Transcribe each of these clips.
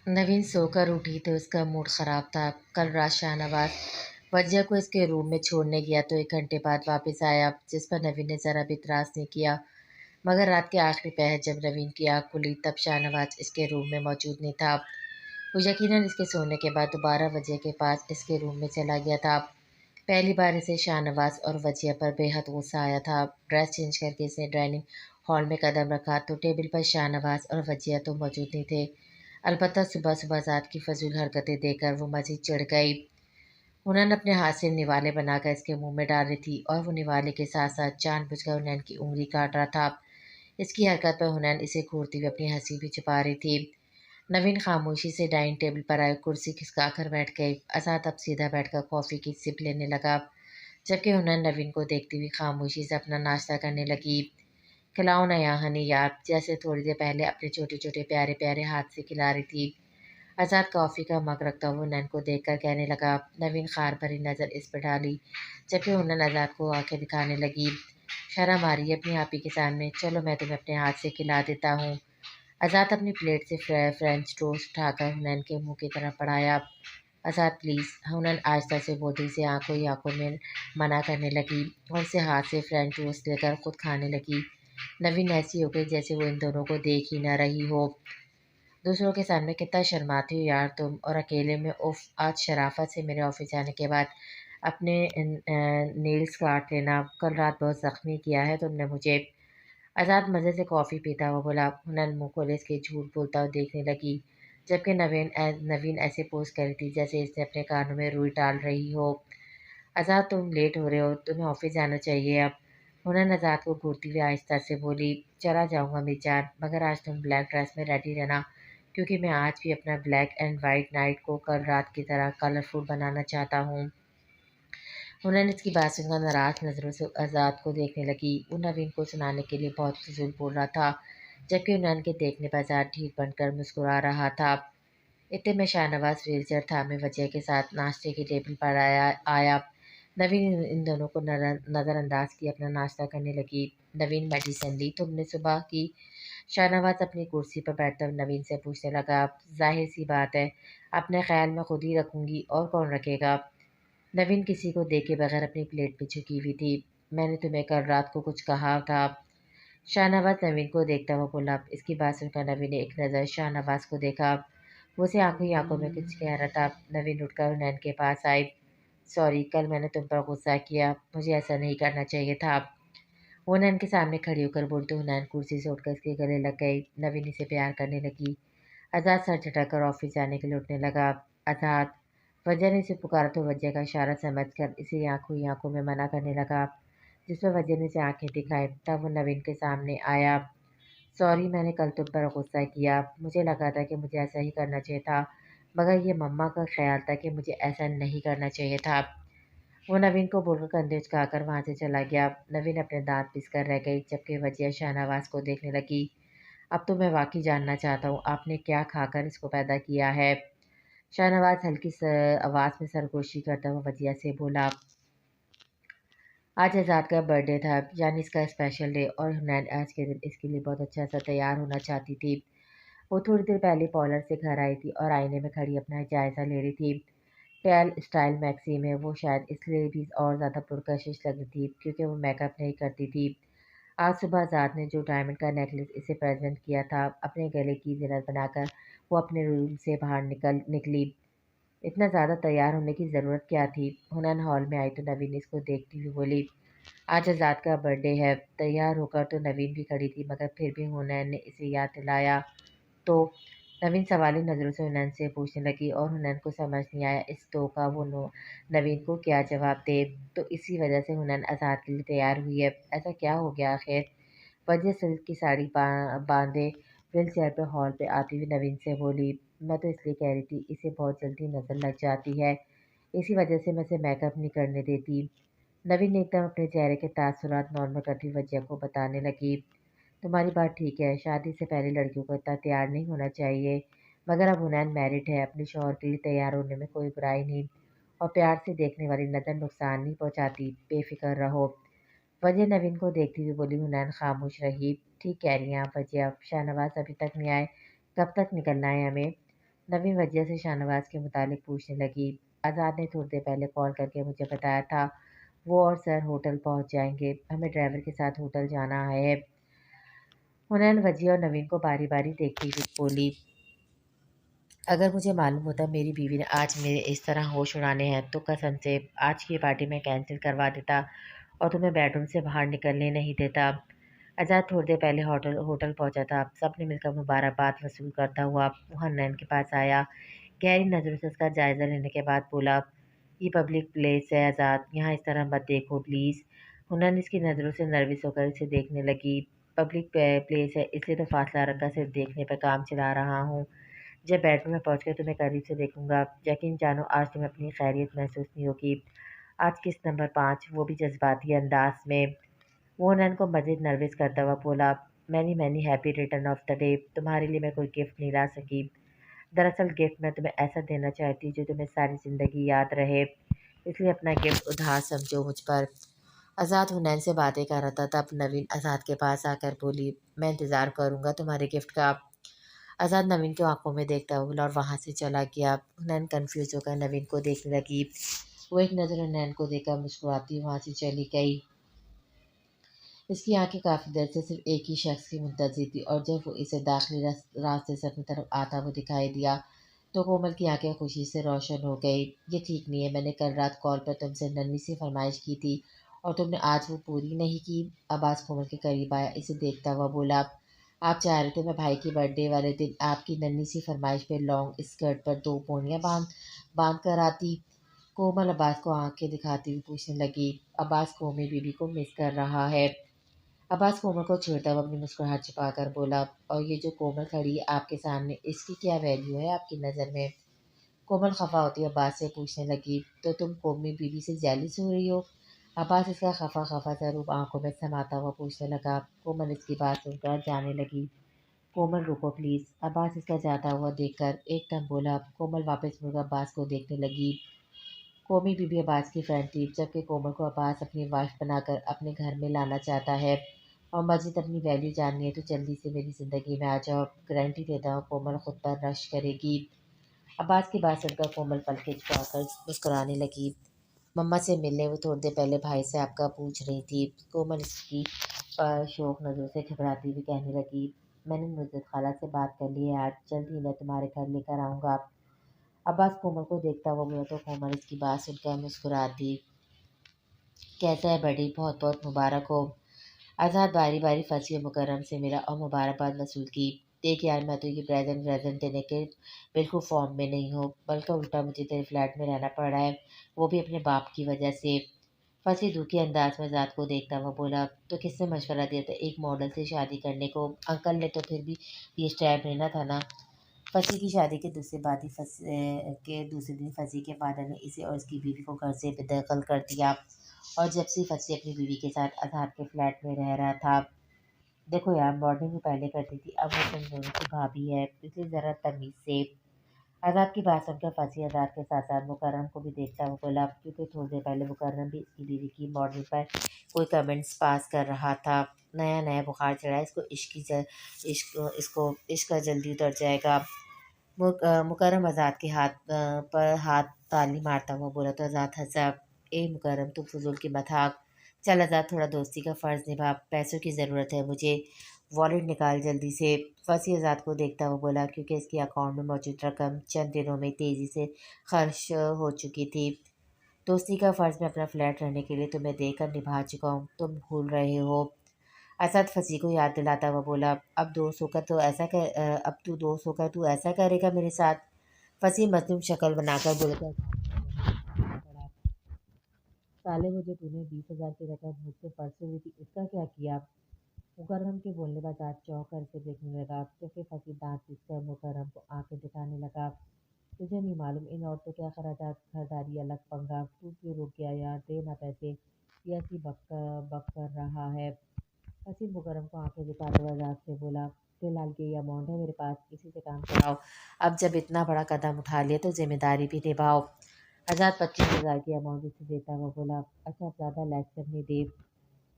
नवीन सोकर उठी तो उसका मूड ख़राब था। कल रात शाहनवाज वजिया को इसके रूम में छोड़ने गया तो 1 घंटे बाद वापस आया, जिस पर नवीन ने ज़रा भी इतराज़ नहीं किया। मगर रात के आखिरी पहर जब नवीन की आँख खुली तब शाहनवाज इसके रूम में मौजूद नहीं था। वो यकीनन इसके सोने के बाद दोबारा वजिया के पास इसके रूम में चला गया था। पहली बार इसे शाहनवाज और वजिया पर बेहद गुस्सा आया था। ड्रेस चेंज करके इसने डाइनिंग हॉल में कदम रखा तो टेबल पर शाहनवाज और वजिया तो मौजूद नहीं थे। अलबत्ता सुबह सुबह ज़ात की फजूल हरकतें देखकर वो मज़ीद चिढ़ गई। हुनैन अपने हाथ से निवाले बनाकर इसके मुंह में डाल रही थी और वो निवाले के साथ साथ जानबूझकर हुनैन की उंगली काट रहा था। इसकी हरकत पर हुनैन इसे घूरती हुई अपनी हंसी भी छुपा रही थी। नवीन खामोशी से डाइनिंग टेबल पर आए कुर्सी खिसका कर बैठ गई। आज़ाद अब सीधा बैठकर कॉफ़ी की सिप लेने लगा, जबकि हुनैन नवीन को देखती हुई खामोशी से अपना नाश्ता करने लगी। खिलाओ ना यहाँ हनी यार, जैसे थोड़ी देर पहले अपने छोटे छोटे प्यारे प्यारे हाथ से खिला रही थी। आज़ाद कॉफ़ी का मग रखता हुआ हुनैन को देखकर कहने लगा। नवीन खार भरी नज़र इस पर डाली, जबकि हुनैन आज़ाद को आंखें दिखाने लगी। शर्म आ रही है अपनी आपी के सामने, चलो मैं तुम्हें अपने हाथ से खिला देता हूँ। आज़ाद अपनी प्लेट से फ्रेंच टोस्ट उठाकर हुनैन के मुंह की तरफ बढ़ाया। आज़ाद प्लीज़, हुनैन आहिस्ता से बोतल से आंखों ही आंखों में मना करने लगी और उसे हाथ से फ्रेंच टोस्ट लेकर खुद खाने लगी। नवीन ऐसी हो गई जैसे वो इन दोनों को देख ही न रही हो। दूसरों के सामने कितना शर्माती हो यार तुम, और अकेले में उफ, आज शराफत से मेरे ऑफिस जाने के बाद अपने नेल्स काट लेना। कल रात बहुत ज़ख्मी किया है तुमने मुझे। आज़ाद मज़े से कॉफ़ी पीता हुआ बोला। हुनैन मुँह खोले इसके झूठ बोलता हुआ देखने लगी, जबकि नवीन ऐसे पोज कर रही थी जैसे इसने अपने कानों में रुई डाल रही हो। आज़ाद तुम लेट हो रहे हो, तुम्हें ऑफिस जाना चाहिए अब। हुनैन आज़ाद को घूरती हुई आहिस्ता से बोली। चला जाऊँगा मेरी जान, मगर आज तुम ब्लैक ड्रेस में रेडी रहना, क्योंकि मैं आज भी अपना ब्लैक एंड वाइट नाइट को कल रात की तरह कलरफुल बनाना चाहता हूँ। उन्होंने इसकी बात सुनकर नाराज़ नज़रों से आज़ाद को देखने लगी। वो नवीन को सुनाने के लिए बहुत फजूल बोल रहा था, जबकि उन्होंने के देखने पर आज़ाद ढीठ बनकर मुस्कुरा रहा था। इतने में शाहनवाज व्हीलचेयर थामे वजह के साथ नाश्ते की टेबल पर आया। नवीन इन दोनों को नज़रअंदाज किए अपना नाश्ता करने लगी। नवीन मेडिसिन ली तुमने सुबह की? शाहनवाज अपनी कुर्सी पर बैठकर नवीन से पूछने लगा। जाहिर सी बात है, अपने ख्याल में खुद ही रखूंगी, और कौन रखेगा? नवीन किसी को देखे बगैर अपनी प्लेट पे झुकी हुई थी। मैंने तुम्हें कल रात को कुछ कहा था। शाहनवाज नवीन को देखता हुआ बोला। इसकी बात सुनकर नवीन ने एक नज़र शाहनवाज को देखा। वो उसे आंखों ही आंखों में कुछ कह रहा था। नवीन उठकर हुनैन के पास आई। सॉरी, कल मैंने तुम पर गुस्सा किया, मुझे ऐसा नहीं करना चाहिए था। वो हुनैन के सामने खड़ी होकर बोलते हुनैन कुर्सी से उठकर इसके गले लग गई। नवीन इसे प्यार करने लगी। आज़ाद सर झटककर ऑफिस जाने के लिए उठने लगा। आज़ाद, वजह ने इसे पुकारा तो वजह का इशारा समझकर इसे आंखों ही आंखों में मना करने लगा, जिस पर वजह ने इसे आंखें दिखाई। तब वो नवीन के सामने आया। सॉरी, मैंने कल तुम पर गुस्सा किया, मुझे लगा था कि मुझे ऐसा ही करना चाहिए था, मगर ये मम्मा का ख्याल था कि मुझे ऐसा नहीं करना चाहिए था। वो नवीन को बोलकर कंधे झुकाकर वहाँ से चला गया। नवीन अपने दांत पिस कर रह गई, जबकि वजिया शाहनवाज को देखने लगी। अब तो मैं वाकई जानना चाहता हूँ, आपने क्या खाकर इसको पैदा किया है? शाहनवाज हल्की आवाज़ में सरगोशी करता हुआ वजिया से बोला। आज आज़ाद का बर्थडे था, यानी इसका स्पेशल डे, और हुनैन आज के दिन इसके लिए बहुत अच्छा सा तैयार होना चाहती थी। वो थोड़ी देर पहले पार्लर से घर आई थी और आईने में खड़ी अपना जायज़ा ले रही थी। टेल स्टाइल मैक्सी में वो शायद इसलिए भी और ज़्यादा पुरकशिश लग रही थी क्योंकि वो मेकअप नहीं करती थी। आज सुबह आज़ाद ने जो डायमंड का नेकलेस इसे प्रेजेंट किया था, अपने गले की ज़ीनत बनाकर वो अपने रूम से बाहर निकली। इतना ज़्यादा तैयार होने की ज़रूरत क्या थी? हुनैन हॉल में आई तो नवीन इसको देखती हुई बोली। आज आज़ाद का बर्थडे है। तैयार होकर तो नवीन भी खड़ी थी, मगर फिर भी हुनैन ने इसे याद दिलाया तो नवीन सवाली नज़रों से हुनैन से पूछने लगी, और हुनैन को समझ नहीं आया इस तो का वो नवीन को क्या जवाब दे। तो इसी वजह से हुनैन आज़ाद के लिए तैयार हुई है। ऐसा क्या हो गया आखिर? वजह सिल्क की साड़ी बांधे व्हील चेयर पर हॉल पे आती हुई नवीन से बोली। मैं तो इसलिए कह रही थी, इसे बहुत जल्दी नज़र लग जाती है, इसी वजह से मैं इसे मेकअप नहीं करने देती। नवीन ने एकदम अपने चेहरे के तासुरात नॉर्मल करती हुई वजह को बताने लगी। तुम्हारी बात ठीक है, शादी से पहले लड़कियों को इतना तैयार नहीं होना चाहिए, मगर अब हुनैन मैरिड है, अपने शौहर के लिए तैयार होने में कोई बुराई नहीं, और प्यार से देखने वाली नज़र नुकसान नहीं पहुंचाती, बेफिक्र रहो। वजह नवीन को देखती हुई बोली। हुनैन खामोश रही। ठीक कह रही हैं आप वजह, शाहनवाज अभी तक नहीं आए, कब तक निकलना है हमें? नवीन वजह से शाहनवाज के मुतालिक पूछने लगी। आज़ाद ने थोड़ी देर पहले कॉल करके मुझे बताया था वो और सर होटल पहुंच जाएंगे। हमें ड्राइवर के साथ होटल जाना है। हुनैन वजिया और नवीन को बारी बारी देखती हुई बोली, अगर मुझे मालूम होता मेरी बीवी ने आज मेरे इस तरह होश उड़ाने हैं तो कसम से आज की पार्टी में कैंसिल करवा देता और तुम्हें बेडरूम से बाहर निकलने नहीं देता। आज़ाद थोड़ी देर पहले होटल होटल पहुंचा था। सबने मिलकर मुबारकबाद वसूल करता हुआ हुनैन के पास आया। गहरी नज़रों से उसका जायज़ा लेने के बाद बोला, ये पब्लिक प्लेस है आज़ाद, यहाँ इस तरह मत देखो प्लीज़। हुनैन इसकी नज़रों से नर्वस होकर इसे देखने लगी। पब्लिक प्लेस है इसलिए तो फासला रखकर सिर्फ देखने पर काम चला रहा हूँ। जब बेडरूम में पहुंचकर तुम्हें करीब से देखूंगा, यकीन जानो आज तुम्हें अपनी खैरियत महसूस नहीं होगी। आज किस नंबर 5, वो भी जज्बाती अंदाज में। वो नैन को मज़ीद नर्वस करता हुआ बोला, many many happy return of the day. तुम्हारे लिए मैं कोई गिफ्ट नहीं ला सकी। दरअसल गिफ्ट मैं तुम्हें ऐसा देना चाहती जो तुम्हें सारी ज़िंदगी याद रहे, इसलिए अपना गिफ्ट उधार समझो मुझ पर। आज़ाद हुनैन से बातें कर रहा था तब नवीन आज़ाद के पास आकर बोली, मैं इंतज़ार करूँगा तुम्हारे गिफ्ट का। आज़ाद नवीन की आंखों में देखता हुआ बोला और वहाँ से चला गया। हुनैन कंफ्यूज होकर नवीन को देखने लगी। वो एक नज़र हुनैन को देखकर मुस्कुराती वहाँ से चली गई। इसकी आंखें काफ़ी देर से सिर्फ एक ही शख्स की मुंतज़िर थी और जब वो इसे दाखिली रास्ते से अपनी तरफ आता हुआ दिखाई दिया तो कोमल की आंखें खुशी से रोशन हो गई। ये ठीक नहीं है, मैंने कल रात कॉल पर तुमसे नन्ही सी फरमाइश की थी और तुमने आज वो पूरी नहीं की। अब्बास कोमल के करीब आया, इसे देखता हुआ बोला, आप चाह रहे थे मैं भाई की बर्थडे वाले दिन आपकी नन्ही सी फरमाइश पे लॉन्ग स्कर्ट पर 2 पोनियाँ बांध बांध कर आती। कोमल अब्बास को आंखें दिखाती हुई पूछने लगी, अब्बास कोमी बीबी को मिस कर रहा है। अब्बास कोमल को छेड़ता हुआ अपनी मुस्कुराहट छिपाकर बोला, और ये जो कोमल खड़ी है आपके सामने, इसकी क्या वैल्यू है आपकी नज़र में? कोमल खफा होती अब्बास से पूछने लगी, तो तुम कोमी बीवी से जेलिस हो रही हो? अब्बास इसका खफा खफा सा रूप आंखों में समाता हुआ पूछने लगा। कोमल इसकी बात सुनकर जाने लगी। कोमल रुको प्लीज़। अब्बास इसका जाता हुआ देखकर एकदम बोला। कोमल वापस मुड़कर अब्बास को देखने लगी। कोमी बीबी अब्बास की फ्रेंड थी, जबकि कोमल को अब्बास अपनी वाइफ बनाकर अपने घर में लाना चाहता है। और मज़ीद अपनी वैल्यू जाननी है तो जल्दी से मेरी ज़िंदगी में आ जाओ। गारंटी देता हूँ कोमल खुद पर रश करेगी। अब्बास की बात सुनकर कोमल पलकें झुकाकर मुस्कुराने लगी। मम्मा से मिलने वो थोड़ी देर पहले भाई से आपका पूछ रही थी। कोमल इसकी शौक नज़रों से घबराती हुई कहने लगी, मैंने नुसरत खाला से बात कर ली है, आज जल्द ही मैं तुम्हारे घर लेकर आऊँगा। अब्बास कोमल को देखता हुआ बोला तो कोमल इसकी बात सुनकर मुस्कुराती। कैसा है बड़ी, बहुत बहुत मुबारक हो। आज़ाद बारी बारी फंसी मुकर्रम से मिला और मुबारकबाद वसूल की। देख यार, मैं तो ये प्रेजेंट प्रेजेंट देने के बिल्कुल फॉर्म में नहीं हूँ, बल्कि उल्टा मुझे तेरे फ्लैट में रहना पड़ रहा है, वो भी अपने बाप की वजह से। फंसी दुखी अंदाज में आज़ाद को देखता हुआ बोला, तो किसने मशवरा दिया था एक मॉडल से शादी करने को? अंकल ने तो फिर भी ये स्टेप लेना था ना। फंसी की शादी के दूसरे दिन फंसी के फादर ने इसे और उसकी बीवी को घर से बेदखल कर दिया और जब से फंसी अपनी बीवी के साथ आज़ाद के फ्लैट में रह रहा था। देखो यार, मॉडलिंग भी पहले करती थी, अब वो तुम दोनों की भाभी है, इसलिए ज़रा तमीज़ से। आज़ाद की बात सुनकर फंसी आज़ाद के साथ साथ मुकर्रम को भी देखता हुआ बोला, क्योंकि थोड़ी देर पहले मुकर्रम भी इसकी बीवी की मॉडलिंग पर कोई कमेंट्स पास कर रहा था। नया नया बुखार चढ़ा है इसको, इश्क का जल्दी उतर जाएगा। मुकर्रम आज़ाद के हाथ पर हाथ ताली मारता हुआ बोला तो आज़ाद हंसा। ए मुकर्रम, तू फजूल की मत हाँक। चल आज़ाद, थोड़ा दोस्ती का फ़र्ज़ निभा, पैसों की ज़रूरत है मुझे, वॉलेट निकाल जल्दी से। फंसी आज़ाद को देखता हुआ बोला, क्योंकि इसके अकाउंट में मौजूद रकम चंद दिनों में तेज़ी से खर्च हो चुकी थी। दोस्ती का फ़र्ज़ मैं अपना फ्लैट रहने के लिए तुम्हें देकर निभा चुका हूँ, तुम भूल रहे हो। असद फंसी को याद दिलाता हुआ बोला, अब तू दोस्त होकर तू ऐसा करेगा मेरे साथ? फंसी मजलूम शक्ल बनाकर बोला, साले वो जो तूने 20,000 की रकम मुझसे परसों हुई थी उसका क्या किया? मुकर्रम के बोलने पर दांत चौंक कर से देखने लगा, क्योंकि फंसी दांत पीसकर मुकर्रम को आंखें दिखाने लगा। तुझे नहीं मालूम इन औरतों के अखराजात खरीदारी अलग पंगा, तू क्यों रुक गया यार, दे ना पैसे, ये ऐसी बक कर रहा है। हसीन मुकर्रम को आंखें दिखाते हुए आजाद से बोला, फिलहाल ये अमाउंट है मेरे पास, इसी से काम कराओ। अब जब इतना बड़ा कदम उठा लिया तो जिम्मेदारी भी निभाओ। आजाद 25,000 की अमाउंट इसे देता हुआ बोला, अच्छा अब ज़्यादा लैस करने दे।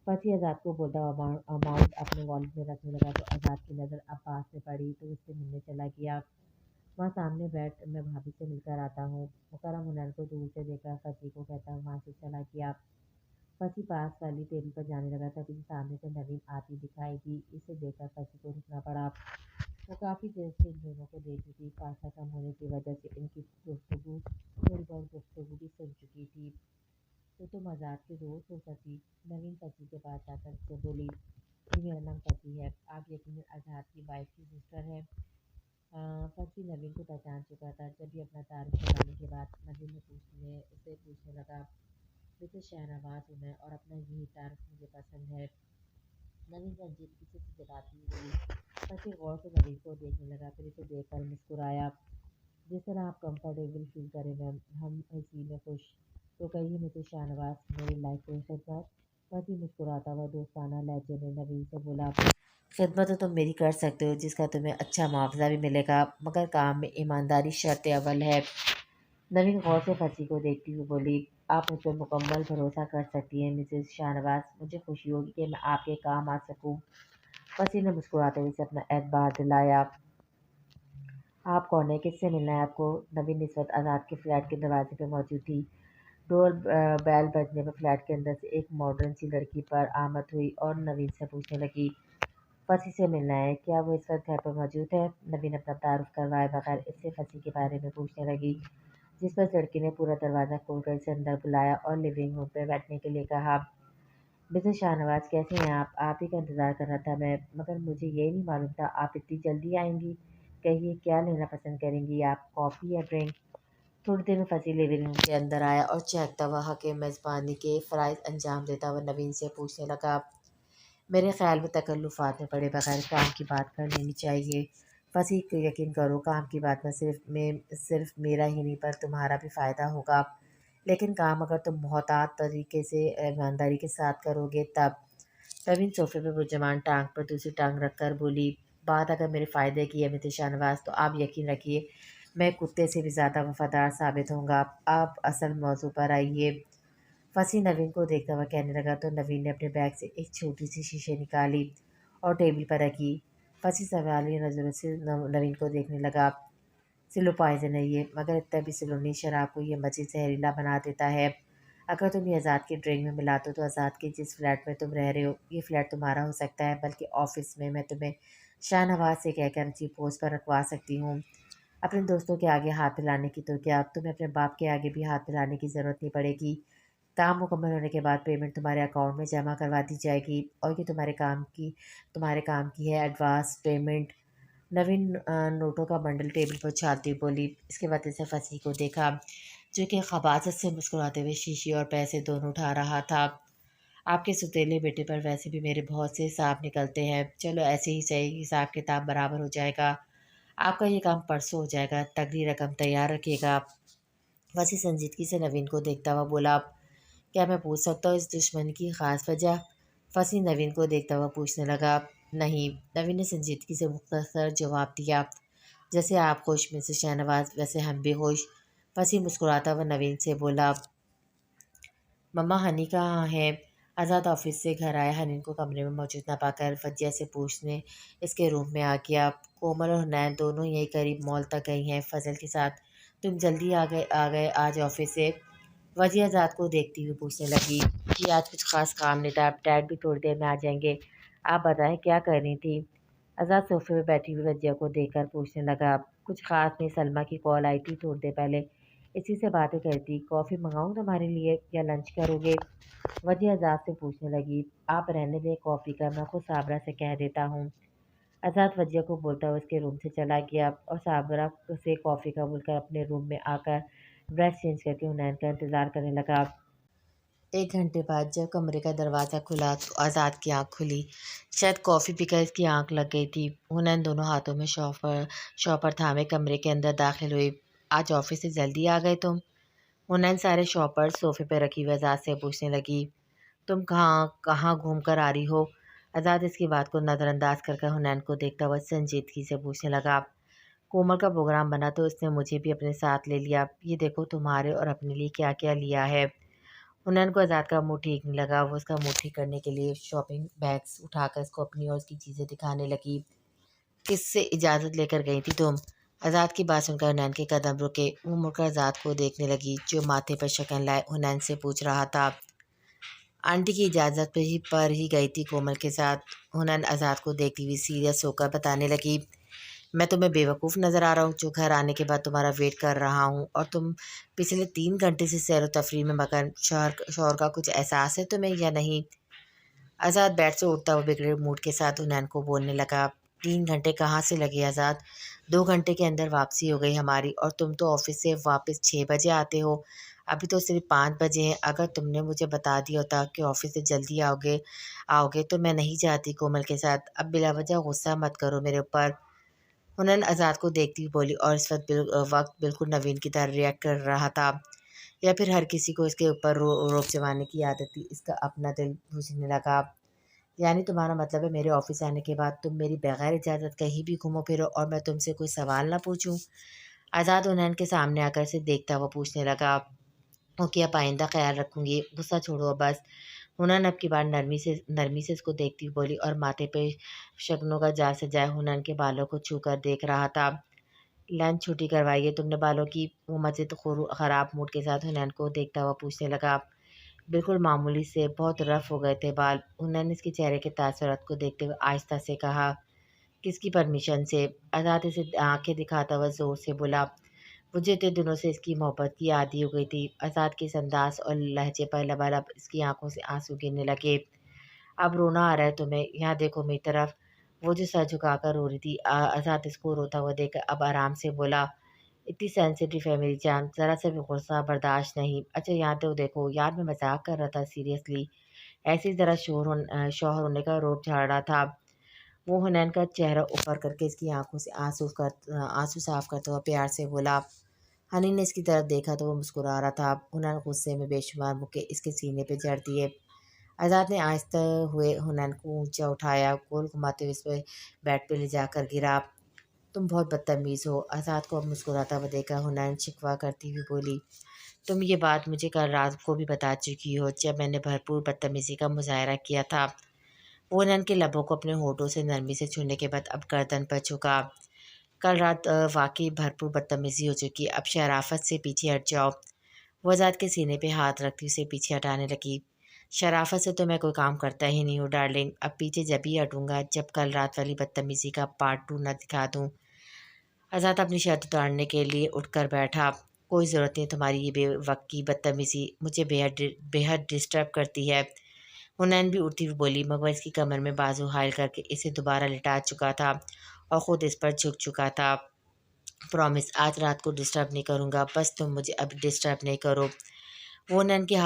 फंसी आजाद को बोलता हुआ अमाउंट अपने वॉलेट में रखने लगा तो आजाद की नज़र अब्बास से पड़ी तो उससे मिलने चला गया। वहाँ सामने बैठ मैं भाभी से मिलकर आता हूँ। मुकर्रम हुनैन को दूर से देखकर फसी को कहता हूँ वहाँ से चला गया। फसी पास वाली टेबल पर जाने लगा, तभी सामने से नवीन आती दिखाई दी। इसे देखकर फसी को रुकना पड़ा। वो काफ़ी देर से इन दोनों को देख रही थी। फासला कम होने की वजह से इनकी गुफ्तगू थोड़ी बहुत गुफ्तगू भी सुन चुकी थी। तो तुम आज़ाद के दोस्त हो फसी? नवीन फसी के पास जाकर उससे बोली, जी मेरा नाम फसी है। आप यकीनन आज़ाद की वाइफ की सिस्टर है। फसी नवीन को पहचान चुका था। जब भी अपना तारुफ कराने के बाद नवीन उससे पूछने लगा, मिसेस शहनवाज हूँ मैं और अपना यही तारुफ मुझे पसंद है। नवीन संजीदगी से जताती हुई बोली। फसी गौर से नवीन को देखने लगा, फिर इसे देखकर मुस्कुराया। जिस तरह आप कंफर्टेबल फील करें मैम, हम इसी में खुश। तो कहिए मिसेस शाहनवाज, मेरी लाइफ को खिदमत। फसी मुस्कुराता हुआ दोस्ताना लहजे में नवीन से बोला, खिदमत तो तुम मेरी कर सकते हो जिसका तुम्हें अच्छा मुआवजा भी मिलेगा, मगर काम में ईमानदारी शर्त अव्वल है। नवीन गौर से फंसी को देखती हुई बोली, आप मुझ पर मुकम्मल भरोसा कर सकती हैं मिसेस शाहनवाज। मुझे खुशी होगी कि मैं आपके काम आ सकूं। फंसी ने मुस्कुराते हुए से अपना एतबार दिलाया। आप कौन है, किससे मिलना है आपको? नवीन इस वक्त आज़ाद के फ्लैट के दरवाजे पर मौजूद थी। डोर बैल बजने पर फ्लैट के अंदर से एक मॉडर्न सी लड़की पर आमद हुई और नवीन से पूछने लगी, फसी से मिलना है क्या? वो इस वक्त घर पर मौजूद है? नवीन अपना तारुफ करवाए बगैर इससे फसी के बारे में पूछने लगी, जिस पर लड़की ने पूरा दरवाज़ा खोलकर इसे अंदर बुलाया और लिविंग रूम पर बैठने के लिए कहा। मिसेस शाहनवाज कैसी हैं आप ही का इंतज़ार कर रहा था मैं, मगर मुझे यही नहीं मालूम था आप इतनी जल्दी आएंगी। कहिए क्या लेना पसंद करेंगी आप, कॉफ़ी या ड्रिंक? थोड़ी देर में फसी लिविंग रूम के अंदर आया और चहकता हुआ हक मेज़बानी के फ़राइज़ अंजाम देता हुआ नवीन से पूछने लगा, मेरे ख़्याल में तकल्लुफ़ात में पड़े बगैर काम की बात कर लेनी चाहिए। फसी यकीन करो, काम की बात में सिर्फ मेरा ही नहीं पर तुम्हारा भी फ़ायदा होगा। लेकिन काम अगर तुम मोहतात तरीके से ईमानदारी के साथ करोगे तब। नवीन सोफ़े पे बुजमान टांग पर दूसरी टांग रखकर बोली, बात अगर मेरे फ़ायदे की है मिसेस शाहनवाज, तो आप यकीन रखिए मैं कुत्ते से भी ज़्यादा वफ़ादार साबित होऊँगा। आप असल मौज़ू पर आइए। फंसी नवीन को देखता हुआ कहने लगा, तो नवीन ने अपने बैग से एक छोटी सी शीशे निकाली और टेबल पर रखी। फंसी सवालिया नज़रों से नवीन को देखने लगा। स्लो पॉइजन है ये, मगर इतना भी स्लो नहीं, शराब को ये मज़ीद जहरीला बना देता है। अगर तुम ये आज़ाद की ड्रिंक में मिला दो तो आज़ाद के जिस फ्लैट में तुम रह रहे हो ये फ्लैट तुम्हारा हो सकता है, बल्कि ऑफिस में मैं तुम्हें शाहनवाज से कहकर अच्छी पोस्ट पर रखवा सकती हूँ। अपने दोस्तों के आगे हाथ मिलाने की तो क्या, तुम्हें अपने बाप के आगे भी हाथ मिलाने की ज़रूरत नहीं पड़ेगी। काम मुकम्मल होने के बाद पेमेंट तुम्हारे अकाउंट में जमा करवा दी जाएगी और ये तुम्हारे काम की है एडवांस पेमेंट। नवीन नोटों का बंडल टेबल पर छाती हुई बोली। इसके बाद इसे फंसी को देखा, जो कि खबासत से मुस्कुराते हुए शीशी और पैसे दोनों उठा रहा था। आपके सुतीले बेटे पर वैसे भी मेरे बहुत से हिसाब निकलते हैं, चलो ऐसे ही सही, हिसाब किताब बराबर हो जाएगा। आपका ये काम परसों हो जाएगा, तगड़ी रकम तैयार रखिएगा। वसी संजीदगी से नवीन को देखता हुआ बोला, क्या मैं पूछ सकता हूँ इस दुश्मनी की ख़ास वजह? फसी नवीन को देखता हुआ पूछने लगा। नहीं, नवीन ने संजीदगी से मुख्तसर जवाब दिया, जैसे आप खुश मिसेस शहनवाज वैसे हम भी खुश। फसी मुस्कुराता हुआ नवीन से बोला, मम्मा हनी कहाँ है? आज़ाद ऑफिस से घर आया, हनी को कमरे में मौजूद न पाकर फजिया से पूछने इसके रूम में आ गया। कोमल और हुनैन दोनों यही करीब मॉल तक गई हैं फजल के साथ। तुम जल्दी आ गए आज ऑफिस से? वजिया आज़ाद को देखती हुई पूछने लगी, जी आज कुछ ख़ास काम नहीं था, डैड भी थोड़ी देर में आ जाएंगे। आप बताएं क्या कर रही थी? आज़ाद सोफे में बैठी हुई वजिया को देखकर पूछने लगा, कुछ ख़ास नहीं, सलमा की कॉल आई थी थोड़ी देर पहले, इसी से बातें करती। कॉफ़ी मंगाऊँ तुम्हारे लिए या लंच करोगे? वजिया आज़ाद से पूछने लगी, आप रहने दें कॉफ़ी का, मैं खुद साबरा से कह देता हूँ। आज़ाद वजिया को बोलता हुआ उसके रूम से चला गया और साबरा से कॉफ़ी कबूल कर अपने रूम में आकर ड्रेस चेंज करके हुनैन का इंतज़ार करने लगा। 1 घंटे बाद जब कमरे का दरवाज़ा खुला तो आज़ाद की आँख खुली। शायद कॉफ़ी पीकर इसकी आँख लग गई थी। हुनैन दोनों हाथों में शॉपर थामे कमरे के अंदर दाखिल हुई। आज ऑफिस से जल्दी आ गए तुम? हुनैन सारे शॉपर सोफ़े पर रखी हुई आज़ाद से पूछने लगी, तुम कहाँ कहाँ घूम कर आ रही हो? आज़ाद इसकी बात को नज़रअंदाज कर हुनैन को देखता हुआ संजीदगी से पूछने लगा, कोमल का प्रोग्राम बना तो उसने मुझे भी अपने साथ ले लिया। ये देखो तुम्हारे और अपने लिए क्या क्या लिया है। हुनैन को आज़ाद का मुँह ठीक नहीं लगा। वो उसका मुँह ठीक करने के लिए शॉपिंग बैग्स उठाकर इसको अपनी और उसकी चीज़ें दिखाने लगी। किससे इजाज़त लेकर गई थी तुम? आज़ाद की बात सुनकर हुनैन के कदम रुके। वो मुड़कर आज़ाद को देखने लगी, जो माथे पर शकन लाए हुनैन से पूछ रहा था। आंटी की इजाज़त पर ही गई थी कोमल के साथ। हुनैन आज़ाद को देखती हुई सीरियस होकर बताने लगी, मैं तुम्हें बेवकूफ़ नज़र आ रहा हूँ जो घर आने के बाद तुम्हारा वेट कर रहा हूँ, और तुम पिछले 3 घंटे से सैर व तफरीह में मगन। शौहर का कुछ एहसास है तुम्हें या नहीं? आज़ाद बेड से उठता हुआ बिगड़े मूड के साथ हुनैन को बोलने लगा, 3 घंटे कहाँ से लगे आज़ाद? 2 घंटे के अंदर वापसी हो गई हमारी, और तुम तो ऑफिस से वापस 6 बजे आते हो। अभी तो सिर्फ 5 बजे हैं। अगर तुमने मुझे बता दिया होता कि ऑफिस से जल्दी आओगे आओगे तो मैं नहीं जाती कोमल के साथ। अब बिलावजह गुस्सा मत करो मेरे ऊपर। हुनैन आज़ाद को देखती हुई बोली, और इस वक्त बिल्कुल नवीन की तरह रिएक्ट कर रहा था, या फिर हर किसी को इसके ऊपर रोब जमाने की आदत थी। इसका अपना दिल बुझने लगा। यानी तुम्हारा मतलब है मेरे ऑफिस आने के बाद तुम मेरी बगैर इजाज़त कहीं भी घूमो फिरो और मैं तुमसे कोई सवाल ना पूछूं? आज़ाद हुनैन के सामने आकर से देखता हुआ पूछने लगा, ओके अब आइंदा ख्याल रखूंगी, गुस्सा छोड़ो अब बस। हुनैन अब की बार नरमी से उसको देखती हुई बोली, और माथे पे शगनों का जाल सजाए हुनैन के बालों को छू कर देख रहा था। लंच छुट्टी करवाई है तुमने बालों की? वो मज़े तो ख़राब मूड के साथ हुनैन को देखता हुआ पूछने लगा। बिल्कुल मामूली से, बहुत रफ़ हो गए थे बाल। हुनैन ने इसके चेहरे के तासुरात को देखते हुए आहिस्ता से कहा, किसकी परमिशन से? आज़ाद इसे आंखें दिखाता हुआ ज़ोर से बोला, मुझे इतने दिनों से इसकी मोहब्बत की आदी हो गई थी। आज़ाद के इस अंदाज और लहजे पर लबालब इसकी आंखों से आंसू गिरने लगे। अब रोना आ रहा है तुम्हें? यहाँ देखो मेरी तरफ। वो जो सर झुकाकर रो रही थी, आज़ाद इसको रोता हुआ देखकर अब आराम से बोला, इतनी सेंसिटिव है मेरी जान, ज़रा सा भी गुस्सा बर्दाश्त नहीं। अच्छा यहाँ तो देखो यार, मैं मजाक कर रहा था सीरियसली। ऐसे ही ज़रा शौहर होने का रोब झाड़ रहा था। वो हुनैन का चेहरा ऊपर करके इसकी आंखों से आंसू साफ करते हुए प्यार से बोला। हनी ने इसकी तरफ देखा तो वो मुस्कुरा रहा था। हुनैन गुस्से में बेशुमार मुक्के इसके सीने पे जड़ दिए। आज़ाद ने आहिस्ते हुए हुनैन को ऊंचा उठाया, गोल घुमाते हुए इस पे बेड पे ले जाकर गिरा। तुम बहुत बदतमीज़ हो। आज़ाद को अब मुस्कुराता हुआ देखा हुनैन शिकवा करती हुई बोली, तुम ये बात मुझे कल रात को भी बता चुकी हो, जब मैंने भरपूर बदतमीज़ी का मुजाहरा किया था। वो हुनैन के लबों को अपने होठों से नरमी से छूने के बाद अब गर्दन पर झुका। कल रात वाकई भरपूर बदतमीज़ी हो चुकी, अब शराफत से पीछे हट जाओ। वो आज़ाद के सीने पे हाथ रखती उसे पीछे हटाने लगी। शराफत से तो मैं कोई काम करता ही नहीं हूँ डार्लिंग। अब पीछे जब ही हटूँगा जब कल रात वाली बदतमीज़ी का पार्ट 2 न दिखा दूँ। आज़ाद अपनी शर्ट उतारने के लिए उठकर बैठा। कोई ज़रूरत नहीं तुम्हारी ये बेवक्त की बदतमीज़ी, मुझे बेहद डिस्टर्ब करती है। हुनैन भी उठती हुई बोली, मगर इसकी कमर में बाजू हायल करके इसे दोबारा लिटा चुका था और ख़ुद इस पर झुक चुका था। प्रॉमिस आज रात को डिस्टर्ब नहीं करूँगा, बस तुम मुझे अब डिस्टर्ब नहीं करो। वो हुनैन के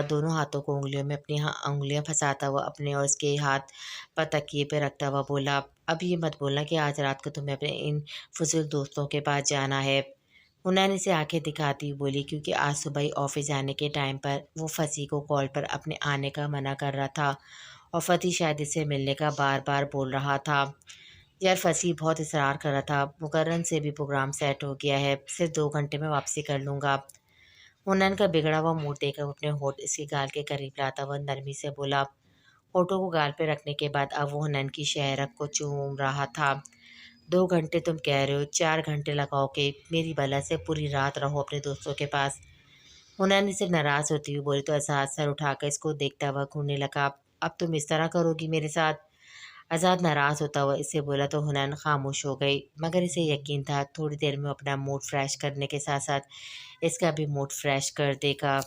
दोनों हाथों को उंगलियों में अपनी उंगलियां फंसाता हुआ अपने और इसके हाथ पर तकिए पे रखता हुआ बोला, अब ये मत बोलना कि आज रात को तुम्हें अपने इन फजूल दोस्तों के पास जाना है। हुनैन से आंखें दिखाती हुई बोली, क्योंकि आज सुबह ही ऑफिस जाने के टाइम पर वो फसी को कॉल पर अपने आने का मना कर रहा था, और फती शायद इससे मिलने का बार बार बोल रहा था। यार फसी बहुत इसरार कर रहा था। मुकर्रन से भी प्रोग्राम सेट हो गया है, सिर्फ 2 घंटे में वापसी कर लूँगा। हुनैन का बिगड़ा हुआ मूड देखकर वो अपने होठ इसके गाल के करीब लाता हुआ नरमी से बोला। होठों को गाल पे रखने के बाद अब वो हुनैन की शहरक को चूम रहा था। 2 घंटे तुम कह रहे हो, 4 घंटे लगाओगे? मेरी बला से पूरी रात रहो अपने दोस्तों के पास। हुनैन से नाराज़ होती हुई बोली तो आज़ाद सर उठाकर इसको देखता हुआ घूरने लगा, अब तुम इस तरह करोगी मेरे साथ? आज़ाद नाराज़ होता हुआ इससे बोला तो हुनैन खामोश हो गई, मगर इसे यकीन था थोड़ी देर में अपना मूड फ्रेश करने के साथ साथ इसका भी मूड फ्रेश कर देगा।